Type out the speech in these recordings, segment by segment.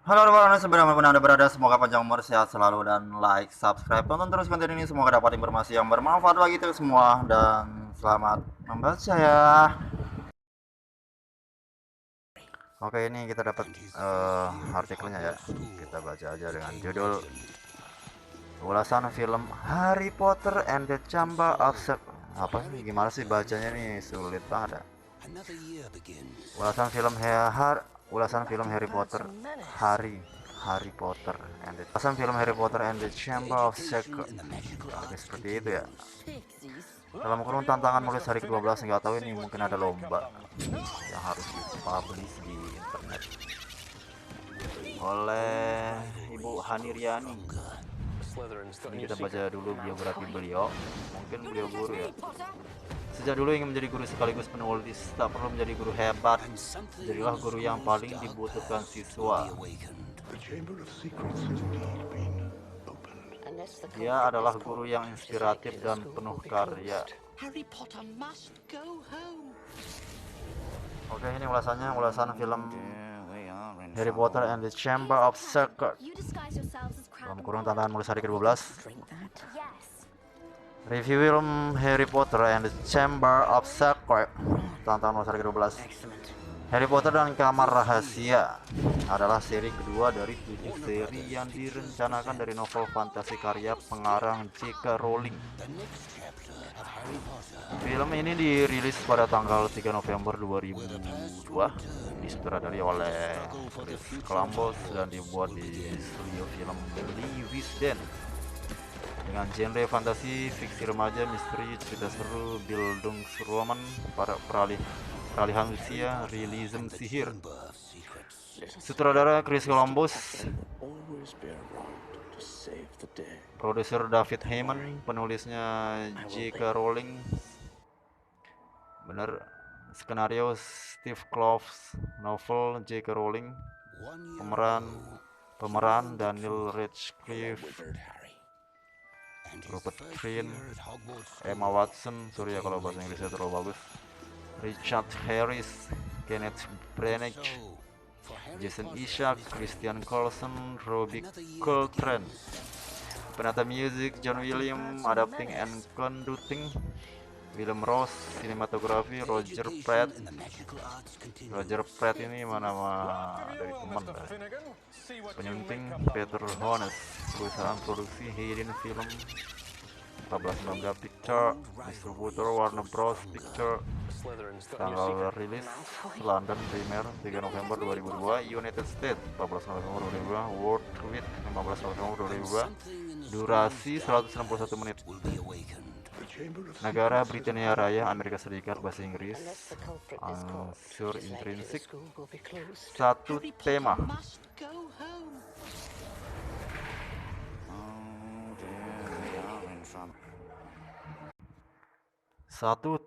Halo rekan sebenarnya Anda berada, semoga panjang umur, sehat selalu, dan like, subscribe, tonton terus konten ini, semoga dapat informasi yang bermanfaat bagi kita semua, dan selamat membaca ya. Oke, ini kita dapat artikelnya ya, kita baca aja dengan judul ulasan film Harry Potter and the Chamber of Secrets. Apa sih, gimana sih bacanya nih, sulit banget ya. Ulasan film Harry Potter and the Chamber of Secrets. Seperti itu ya. Dalam kurung tantangan mulai hari ke-12, nggak tahu ini mungkin ada lomba yang harus dipublish di internet oleh Ibu Hani Riani. Ini kita baca dulu biografi beliau. Mungkin beliau guru ya. Sejak dulu ingin menjadi guru sekaligus penulis, tak perlu menjadi guru hebat. Jadilah guru yang paling dibutuhkan siswa. Dia adalah guru yang inspiratif dan penuh karya. Oke, ini ulasan film Harry Potter and the Chamber of Secrets. Dalam kurung tantangan mulai hari ke-12. Review film Harry Potter and the Chamber of Secrets. Tantangan mulai hari ke-12. Harry Potter dan Kamar Rahasia adalah seri kedua dari 7 seri yang direncanakan dari novel fantasi karya pengarang J.K. Rowling. Film ini dirilis pada tanggal 3 November 2002, disutradarai oleh Chris Columbus dan dibuat di studio film Lee Wisden. Dengan genre fantasi, fiksi remaja, misteri, cerita seru, Bildungsroman, para peralihan usia, realism sihir. Sutradara Chris Columbus, produser David Heyman, penulisnya J.K. Rowling, bener, skenario Steve Kloves, novel J.K. Rowling, pemeran Daniel Radcliffe, Rupert Grint, Emma Watson, sorry ya kalau bahasa Inggrisnya terlalu bagus, Richard Harris, Kenneth Branagh, Jason Isaac, Christian Coulson, Robbie Coltrane. Penata musik John Williams, adapting and conducting William Ross, sinematografi Roger Pratt. Roger Pratt ini nama dari teman dah. Penyunting Peter Hones, perusahaan produksi Hayden Film, 1419 Picture, distributor Warner Bros Picture. Tanggal rilis London Premiere 3 November 2002, United States 14 November 2002, Worldwide 15 November 2002. Durasi 161 menit. Negara Britania Raya, Amerika Serikat, bahasa Inggris. Unsur intrinsik. Satu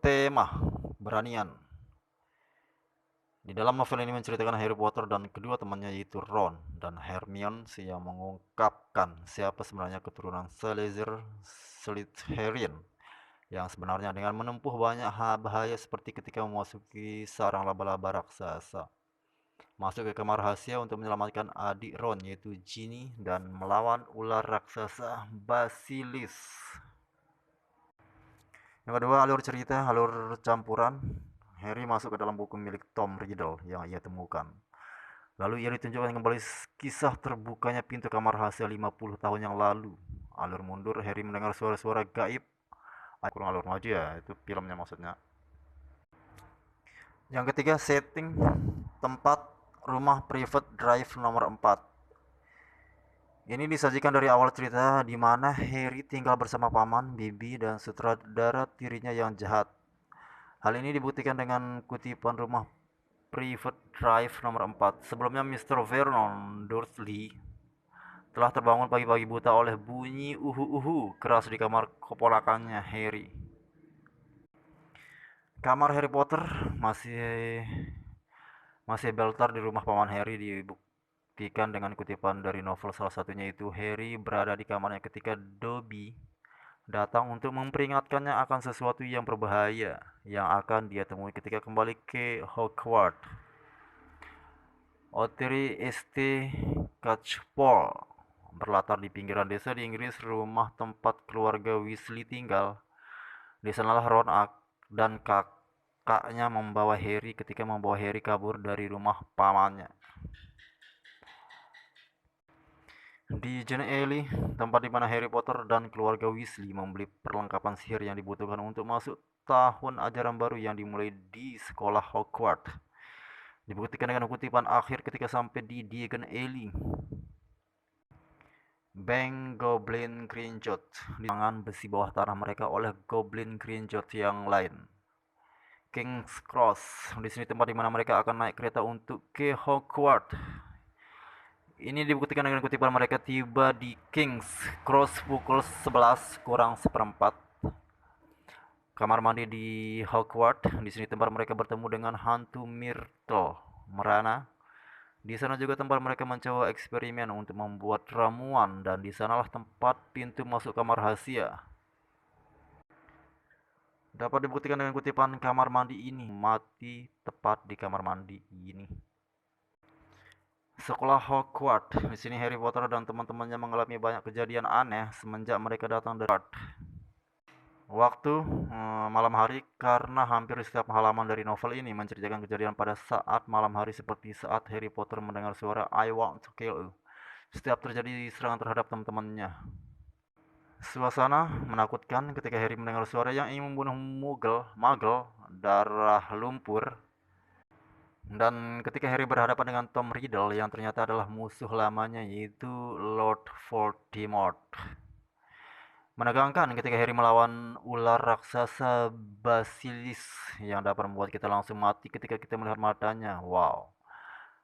tema. Beranian. Di dalam novel ini menceritakan Harry Potter dan kedua temannya yaitu Ron dan Hermione yang mengungkapkan siapa sebenarnya keturunan Slytherin yang sebenarnya dengan menempuh banyak bahaya seperti ketika memasuki sarang laba-laba raksasa, masuk ke kamar rahasia untuk menyelamatkan adik Ron yaitu Ginny dan melawan ular raksasa Basilisk. Yang kedua, alur cerita, alur campuran. Harry masuk ke dalam buku milik Tom Riddle yang ia temukan. Lalu ia ditunjukkan kembali kisah terbukanya pintu kamar rahasia 50 tahun yang lalu. Alur mundur, Harry mendengar suara-suara gaib. Kurang alur maju ya, itu filmnya maksudnya. Yang ketiga, setting, tempat, rumah private drive nomor 4. Ini disajikan dari awal cerita di mana Harry tinggal bersama paman, bibi, dan sutradara tirinya yang jahat. Hal ini dibuktikan dengan kutipan rumah private drive nomor 4. Sebelumnya Mr. Vernon Dursley telah terbangun pagi-pagi buta oleh bunyi uhu-uhu keras di kamar keponakannya Harry. Kamar Harry Potter masih masih beltar di rumah paman Harry dibuktikan dengan kutipan dari novel, salah satunya itu Harry berada di kamarnya ketika Dobby datang untuk memperingatkannya akan sesuatu yang berbahaya yang akan dia temui ketika kembali ke Hogwarts. Ottery St. Catchpole berlatar di pinggiran desa di Inggris, rumah tempat keluarga Weasley tinggal. Di sanalah Ron dan kakaknya membawa Harry kabur dari rumah pamannya. Di Jane Alley, tempat di mana Harry Potter dan keluarga Weasley membeli perlengkapan sihir yang dibutuhkan untuk masuk tahun ajaran baru yang dimulai di sekolah Hogwarts. Dibuktikan dengan kutipan akhir ketika sampai di Diagon Alley. Bank Goblin Gringotts di tangan besi bawah tanah mereka oleh Goblin Gringotts yang lain. King's Cross, di sini tempat di mana mereka akan naik kereta untuk ke Hogwarts. Ini dibuktikan dengan kutipan mereka tiba di King's Cross pukul 11 kurang seperempat. Kamar mandi di Hogwarts, di sini tempat mereka bertemu dengan hantu Myrtle Merana. Di sana juga tempat mereka mencoba eksperimen untuk membuat ramuan, dan di sanalah tempat pintu masuk kamar rahasia. Dapat dibuktikan dengan kutipan kamar mandi ini mati tepat di kamar mandi ini. Sekolah Hogwarts. Di sini Harry Potter dan teman-temannya mengalami banyak kejadian aneh semenjak mereka datang dari Hogwarts. Waktu malam hari, karena hampir setiap halaman dari novel ini menceritakan kejadian pada saat malam hari, seperti saat Harry Potter mendengar suara I want to kill you setiap terjadi serangan terhadap teman-temannya. Suasana menakutkan ketika Harry mendengar suara yang ingin membunuh Muggle darah lumpur. Dan ketika Harry berhadapan dengan Tom Riddle yang ternyata adalah musuh lamanya, yaitu Lord Voldemort. Menegangkan ketika Harry melawan ular raksasa Basilisk yang dapat membuat kita langsung mati ketika kita melihat matanya. Wow.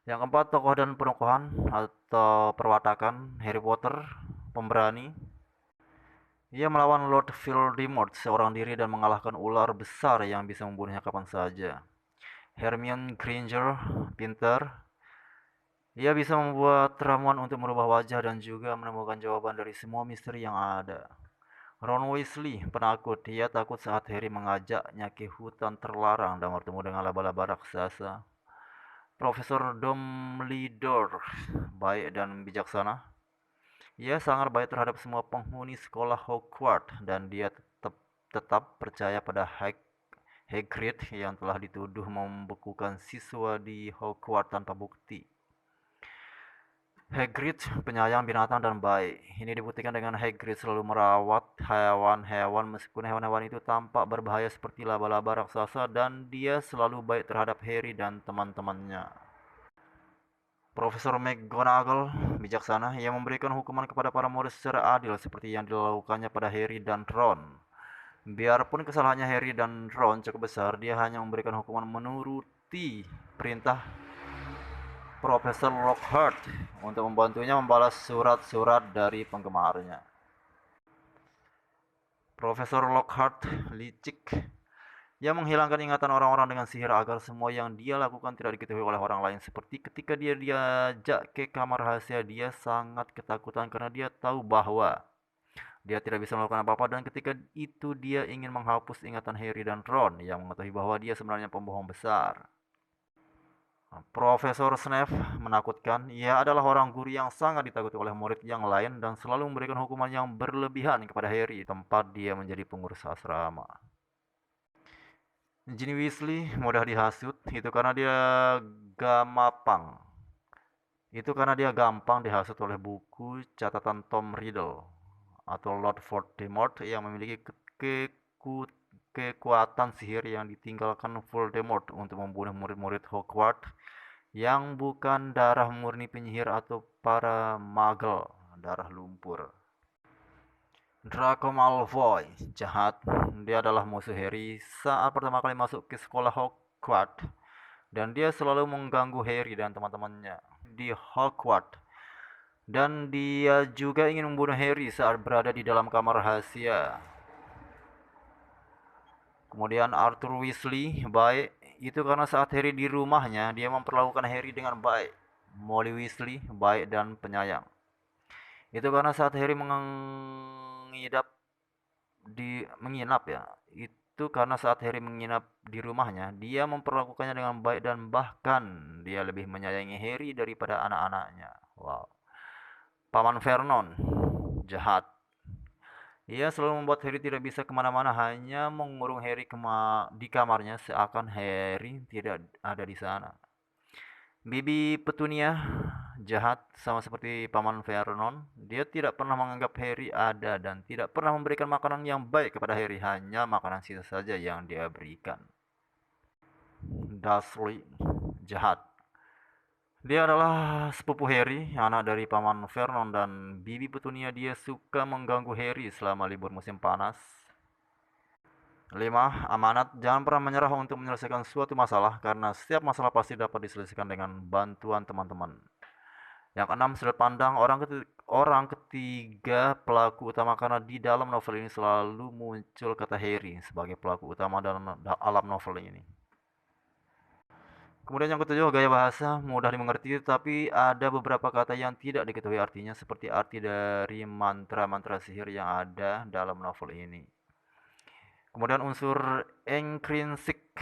Yang keempat, tokoh dan penokohan atau perwatakan Harry Potter, pemberani. Ia melawan Lord Voldemort seorang diri dan mengalahkan ular besar yang bisa membunuhnya kapan saja. Hermione Granger, pintar. Ia bisa membuat ramuan untuk merubah wajah dan juga menemukan jawaban dari semua misteri yang ada. Ron Weasley, penakut. Ia takut saat Harry mengajaknya ke hutan terlarang dan bertemu dengan laba-laba raksasa. Profesor Dumbledore, baik dan bijaksana. Ia sangat baik terhadap semua penghuni sekolah Hogwarts dan dia tetap percaya pada Hagrid yang telah dituduh membekukan siswa di Hogwarts tanpa bukti. Hagrid penyayang binatang dan baik. Ini dibuktikan dengan Hagrid selalu merawat hewan-hewan meskipun hewan-hewan itu tampak berbahaya seperti laba-laba raksasa, dan dia selalu baik terhadap Harry dan teman-temannya. Profesor McGonagall bijaksana. Ia memberikan hukuman kepada para murid secara adil seperti yang dilakukannya pada Harry dan Ron. Biarpun kesalahannya Harry dan Ron cukup besar, dia hanya memberikan hukuman menuruti perintah Profesor Lockhart untuk membantunya membalas surat-surat dari penggemarnya. Profesor Lockhart licik. Ia menghilangkan ingatan orang-orang dengan sihir agar semua yang dia lakukan tidak diketahui oleh orang lain. Seperti ketika dia diajak ke kamar rahasia, dia sangat ketakutan karena dia tahu bahwa dia tidak bisa melakukan apa-apa, dan ketika itu dia ingin menghapus ingatan Harry dan Ron yang mengetahui bahwa dia sebenarnya pembohong besar. Profesor Snape menakutkan. Ia adalah orang guru yang sangat ditakuti oleh murid yang lain dan selalu memberikan hukuman yang berlebihan kepada Harry tempat dia menjadi pengurus asrama. Ginny Weasley mudah dihasut. Itu karena dia gampang dihasut oleh buku catatan Tom Riddle atau Lord Voldemort yang memiliki kekuatan sihir yang ditinggalkan Voldemort untuk membunuh murid-murid Hogwarts yang bukan darah murni penyihir atau para Muggle darah lumpur. Draco Malfoy, jahat. Dia adalah musuh Harry saat pertama kali masuk ke sekolah Hogwarts, dan dia selalu mengganggu Harry dan teman-temannya di Hogwarts. Dan dia juga ingin membunuh Harry saat berada di dalam kamar rahasia. Kemudian Arthur Weasley baik, itu karena saat Harry di rumahnya, dia memperlakukan Harry dengan baik. Molly Weasley baik dan penyayang. Itu karena saat Harry mengidap menginap ya. Itu karena saat Harry menginap di rumahnya, dia memperlakukannya dengan baik dan bahkan dia lebih menyayangi Harry daripada anak-anaknya. Wow. Paman Vernon, jahat. Ia selalu membuat Harry tidak bisa kemana-mana, hanya mengurung Harry di kamarnya seakan Harry tidak ada di sana. Bibi Petunia, jahat sama seperti Paman Vernon. Dia tidak pernah menganggap Harry ada dan tidak pernah memberikan makanan yang baik kepada Harry, hanya makanan sisa saja yang dia berikan. Dursley, jahat. Dia adalah sepupu Harry, anak dari Paman Vernon dan Bibi Petunia. Dia suka mengganggu Harry selama libur musim panas. 5. Amanat. Jangan pernah menyerah untuk menyelesaikan suatu masalah, karena setiap masalah pasti dapat diselesaikan dengan bantuan teman-teman. Yang keenam, sudut pandang. Orang ketiga pelaku utama, karena di dalam novel ini selalu muncul kata Harry sebagai pelaku utama dalam alam novel ini. Kemudian yang ketujuh, gaya bahasa mudah dimengerti, tapi ada beberapa kata yang tidak diketahui artinya, seperti arti dari mantra-mantra sihir yang ada dalam novel ini. Kemudian unsur intrinsik,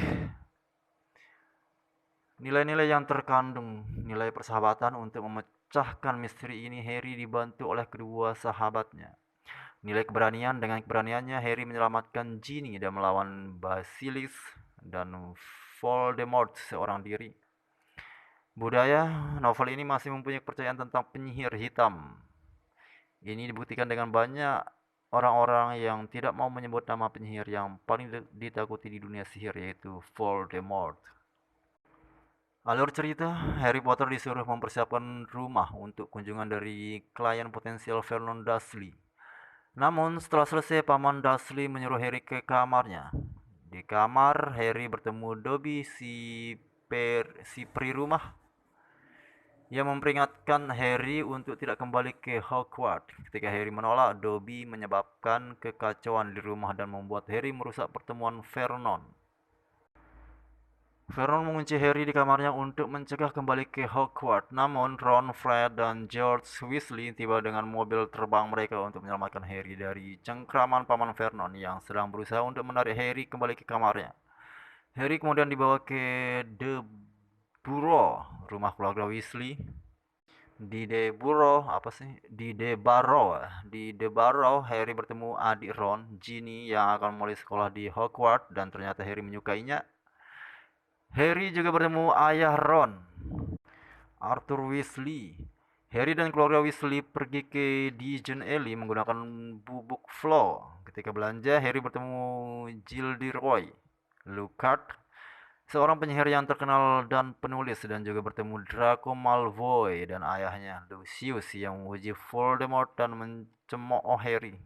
nilai-nilai yang terkandung, nilai persahabatan. Untuk memecahkan misteri ini, Harry dibantu oleh kedua sahabatnya. Nilai keberanian, dengan keberaniannya Harry menyelamatkan Ginny dan melawan Basilisk dan Voldemort seorang diri. Budaya, novel ini masih mempunyai kepercayaan tentang penyihir hitam. Ini dibuktikan dengan banyak orang-orang yang tidak mau menyebut nama penyihir yang paling ditakuti di dunia sihir, yaitu Voldemort. Alur cerita, Harry Potter disuruh mempersiapkan rumah untuk kunjungan dari klien potensial Vernon Dursley. Namun setelah selesai, Paman Dursley menyuruh Harry ke kamarnya. Di kamar, Harry bertemu Dobby, si peri rumah. Ia memperingatkan Harry untuk tidak kembali ke Hogwarts. Ketika Harry menolak, Dobby menyebabkan kekacauan di rumah dan membuat Harry merusak pertemuan Vernon. Vernon mengunci Harry di kamarnya untuk mencegah kembali ke Hogwarts. Namun Ron, Fred, dan George Weasley tiba dengan mobil terbang mereka untuk menyelamatkan Harry dari cengkraman Paman Vernon yang sedang berusaha untuk menarik Harry kembali ke kamarnya. Harry kemudian dibawa ke The Burrow, rumah keluarga Weasley. Di The Burrow, Di The Burrow, Harry bertemu adik Ron, Ginny, yang akan mulai sekolah di Hogwarts, dan ternyata Harry menyukainya. Harry juga bertemu ayah Ron, Arthur Weasley. Harry dan keluarga Weasley pergi ke Diagon Alley menggunakan bubuk Flo. Ketika belanja, Harry bertemu Gilderoy Lockhart, seorang penyihir yang terkenal dan penulis, dan juga bertemu Draco Malfoy dan ayahnya Lucius yang menguji Voldemort dan mencemooh Harry.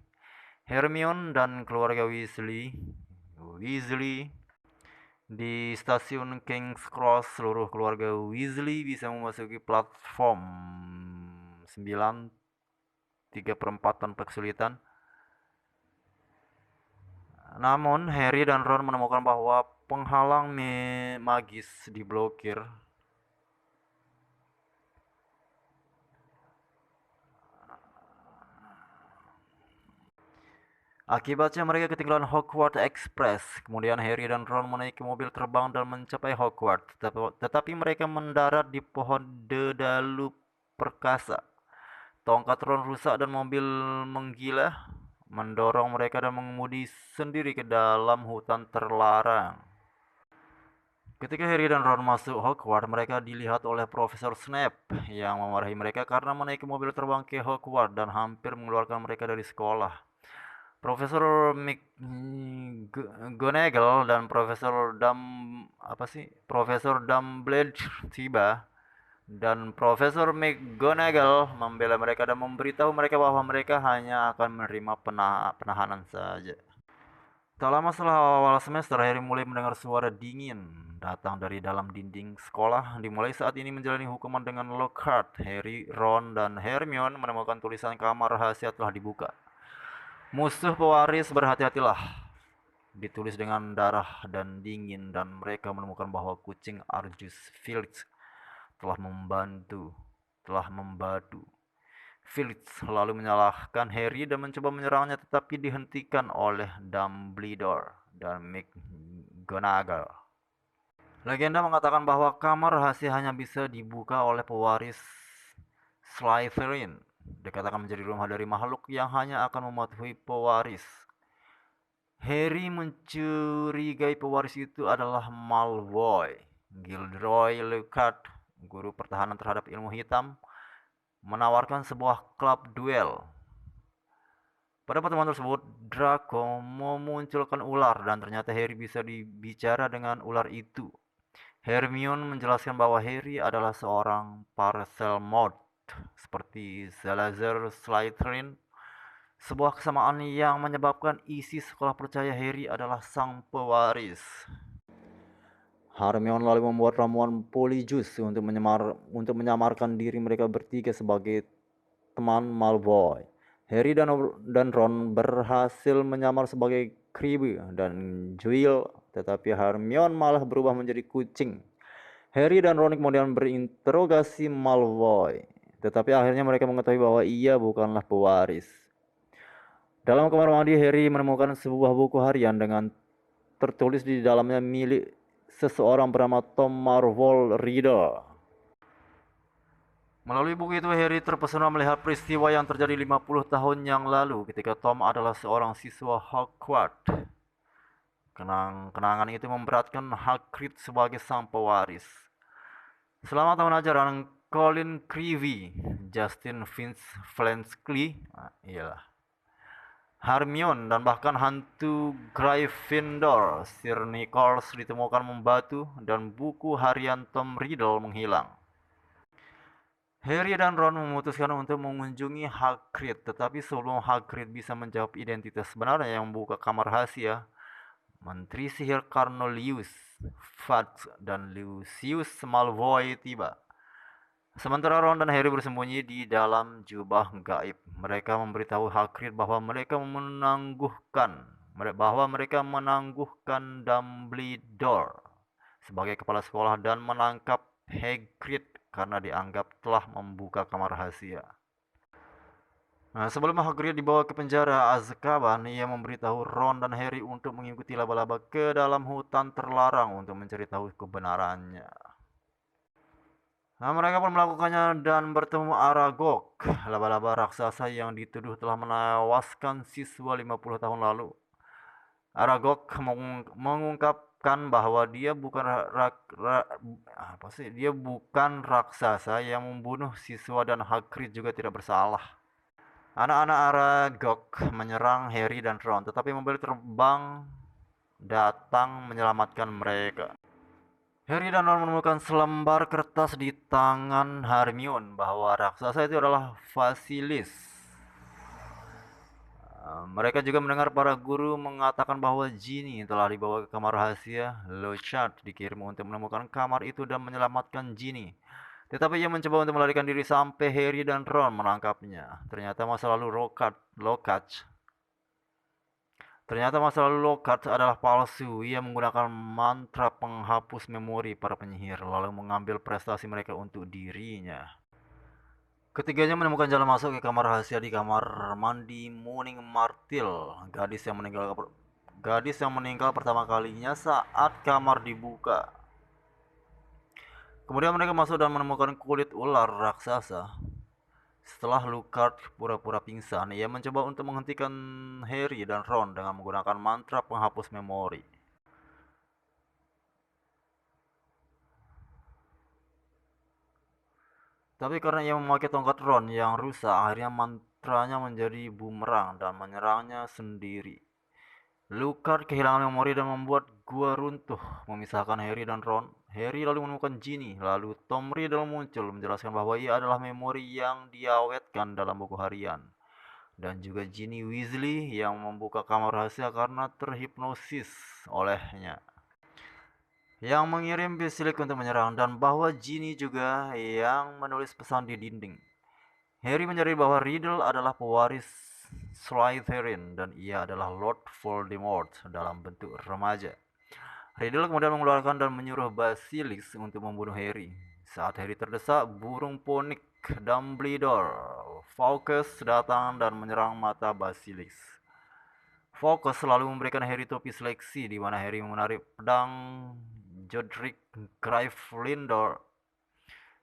Hermione dan keluarga Weasley di stasiun King's Cross. Seluruh keluarga Weasley bisa memasuki platform 9 3/4 tanpa kesulitan. Namun Harry dan Ron menemukan bahwa penghalang magis diblokir. Akibatnya mereka ketinggalan Hogwarts Express. Kemudian Harry dan Ron menaiki mobil terbang dan mencapai Hogwarts. Tetapi mereka mendarat di pohon dedalu perkasa. Tongkat Ron rusak dan mobil menggila, mendorong mereka dan mengemudi sendiri ke dalam hutan terlarang. Ketika Harry dan Ron masuk Hogwarts, mereka dilihat oleh Profesor Snape yang memarahi mereka karena menaiki mobil terbang ke Hogwarts dan hampir mengeluarkan mereka dari sekolah. Profesor McGonagall dan Profesor Dumbledore tiba, dan Profesor McGonagall membela mereka dan memberitahu mereka bahwa mereka hanya akan menerima penahanan saja. Tak lama setelah awal semester, Harry mulai mendengar suara dingin datang dari dalam dinding sekolah. Dimulai saat ini menjalani hukuman dengan Lockhart. Harry, Ron, dan Hermione menemukan tulisan kamar rahasia telah dibuka. Musuh pewaris, berhati-hatilah. Ditulis dengan darah dan dingin, dan mereka menemukan bahwa kucing Argus Filch telah membadu. Filch lalu menyalahkan Harry dan mencoba menyerangnya, tetapi dihentikan oleh Dumbledore dan McGonagall. Legenda mengatakan bahwa kamar rahasia hanya bisa dibuka oleh pewaris Slytherin. Dikatakan menjadi rumah dari makhluk yang hanya akan mematuhi pewaris. Harry mencurigai pewaris itu adalah Malfoy. Gilderoy Lockhart, guru pertahanan terhadap ilmu hitam, menawarkan sebuah klub duel. Pada pertemuan tersebut, Draco memunculkan ular dan ternyata Harry bisa bicara dengan ular itu. Hermione menjelaskan bahwa Harry adalah seorang Parselmouth, seperti Salazar Slytherin, sebuah kesamaan yang menyebabkan isi sekolah percaya Harry adalah sang pewaris. Hermione lalu membuat ramuan Polyjuice untuk menyamarkan diri mereka bertiga sebagai teman Malfoy. Harry dan Ron berhasil menyamar sebagai Crabbe dan Goyle, tetapi Hermione malah berubah menjadi kucing. Harry dan Ron kemudian berinterogasi Malfoy, tetapi akhirnya mereka mengetahui bahwa ia bukanlah pewaris. Dalam kamar mandi, Harry menemukan sebuah buku harian dengan tertulis di dalamnya milik seseorang bernama Tom Marvell Riddle. Melalui buku itu, Harry terpesona melihat peristiwa yang terjadi 50 tahun yang lalu ketika Tom adalah seorang siswa Hogwarts. Kenangan itu memberatkan Hagrid sebagai sang pewaris. Selama tahun ajaran, Colin Creevy, Justin Finch Fletchley, Hermione, dan bahkan hantu Gryffindor, Sir Nicholas, ditemukan membatu dan buku harian Tom Riddle menghilang. Harry dan Ron memutuskan untuk mengunjungi Hagrid, tetapi sebelum Hagrid bisa menjawab identitas sebenarnya yang membuka kamar rahasia, Menteri Sihir Cornelius Fudge dan Lucius Malfoy tiba. Sementara Ron dan Harry bersembunyi di dalam jubah gaib, mereka memberitahu Hagrid bahwa mereka menangguhkan Dumbledore sebagai kepala sekolah dan menangkap Hagrid karena dianggap telah membuka kamar rahasia. Sebelum Hagrid dibawa ke penjara Azkaban, ia memberitahu Ron dan Harry untuk mengikuti laba-laba ke dalam hutan terlarang untuk mencari tahu kebenarannya. Mereka pun melakukannya dan bertemu Aragog, laba-laba raksasa yang dituduh telah menewaskan siswa 50 tahun lalu. Aragog mengungkapkan bahwa dia bukan raksasa yang membunuh siswa dan Hagrid juga tidak bersalah. Anak-anak Aragog menyerang Harry dan Ron, tetapi mobil terbang datang menyelamatkan mereka. Harry dan Ron menemukan selembar kertas di tangan Hermione bahwa raksasa itu adalah Vasilis. Mereka juga mendengar para guru mengatakan bahwa Ginny telah dibawa ke kamar rahasia. Lockhart dikirim untuk menemukan kamar itu dan menyelamatkan Ginny. Tetapi ia mencoba untuk melarikan diri sampai Harry dan Ron menangkapnya. Ternyata masa lalu Lockhart adalah palsu. Ia menggunakan mantra penghapus memori para penyihir, lalu mengambil prestasi mereka untuk dirinya. Ketiganya menemukan jalan masuk ke kamar rahasia di kamar mandi Moaning Myrtle, gadis yang meninggal pertama kalinya saat kamar dibuka. Kemudian mereka masuk dan menemukan kulit ular raksasa. Setelah Lockhart pura-pura pingsan, ia mencoba untuk menghentikan Harry dan Ron dengan menggunakan mantra penghapus memori. Tapi karena ia memakai tongkat Ron yang rusak, akhirnya mantranya menjadi bumerang dan menyerangnya sendiri. Lockhart kehilangan memori dan membuat gua runtuh, memisahkan Harry dan Ron. Harry lalu menemukan Ginny, lalu Tom Riddle muncul menjelaskan bahwa ia adalah memori yang diawetkan dalam buku harian. dan juga Ginny Weasley yang membuka kamar rahasia karena terhipnosis olehnya, yang mengirim Basilisk untuk menyerang, dan bahwa Ginny juga yang menulis pesan di dinding. Harry menyadari bahwa Riddle adalah pewaris Slytherin dan ia adalah Lord Voldemort dalam bentuk remaja. Riddle kemudian mengeluarkan dan menyuruh Basilisk untuk membunuh Harry. Saat Harry terdesak, burung ponik Dumbledore Fawkes datang dan menyerang mata Basilisk. Fawkes selalu memberikan Harry topi seleksi, di mana Harry menarik pedang Godric Gryffindor.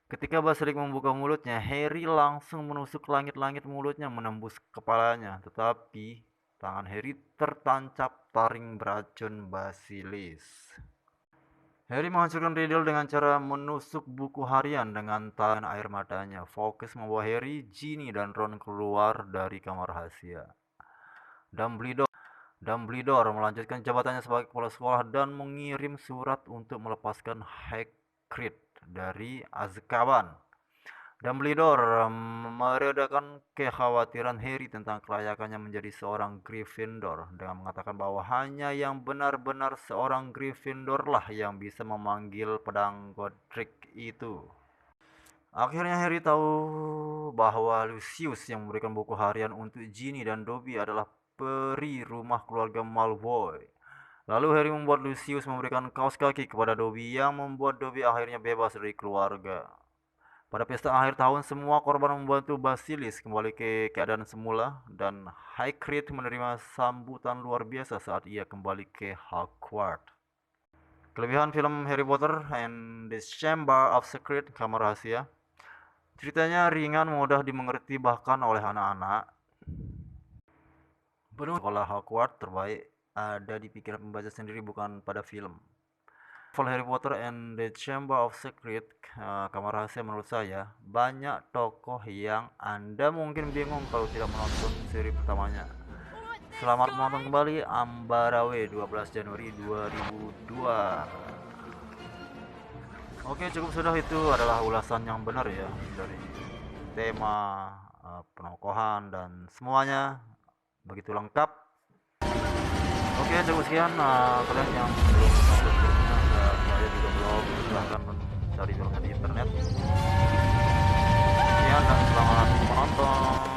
Ketika Basilisk membuka mulutnya, Harry langsung menusuk langit-langit mulutnya menembus kepalanya. Tetapi tangan Harry tertancap taring beracun Basilisk. Harry menghancurkan Riddle dengan cara menusuk buku harian dengan tangan air matanya. Fawkes membawa Harry, Ginny, dan Ron keluar dari kamar rahasia. Dumbledore melanjutkan jabatannya sebagai kepala sekolah dan mengirim surat untuk melepaskan Hagrid dari Azkaban. Dumbledore meredakan kekhawatiran Harry tentang kelayakannya menjadi seorang Gryffindor dengan mengatakan bahwa hanya yang benar-benar seorang Gryffindor lah yang bisa memanggil pedang Godric itu. Akhirnya Harry tahu bahwa Lucius yang memberikan buku harian untuk Ginny dan Dobby adalah peri rumah keluarga Malfoy. Lalu Harry membuat Lucius memberikan kaos kaki kepada Dobby yang membuat Dobby akhirnya bebas dari keluarga. Pada pesta akhir tahun, semua korban membantu Basilisk kembali ke keadaan semula, dan Hagrid menerima sambutan luar biasa saat ia kembali ke Hogwarts. Kelebihan film Harry Potter and the Chamber of Secrets, Kamar Rahasia. Ceritanya ringan, mudah dimengerti bahkan oleh anak-anak. Sekolah Hogwarts terbaik ada di pikiran pembaca sendiri, bukan pada film. Novel Harry Potter and the Chamber of Secrets, Kamar Rahasia, menurut saya banyak tokoh yang Anda mungkin bingung kalau tidak menonton seri pertamanya. Selamat menonton kembali Ambarawe 12 Januari 2002. Oke, cukup sudah, itu adalah ulasan yang benar ya dari tema, penokohan dan semuanya begitu lengkap. Oke, cukup sekian. Kalian yang belum nonton filmnya, saya juga belum, silahkan mencari filmnya di internet. Sekian dan selamat menonton.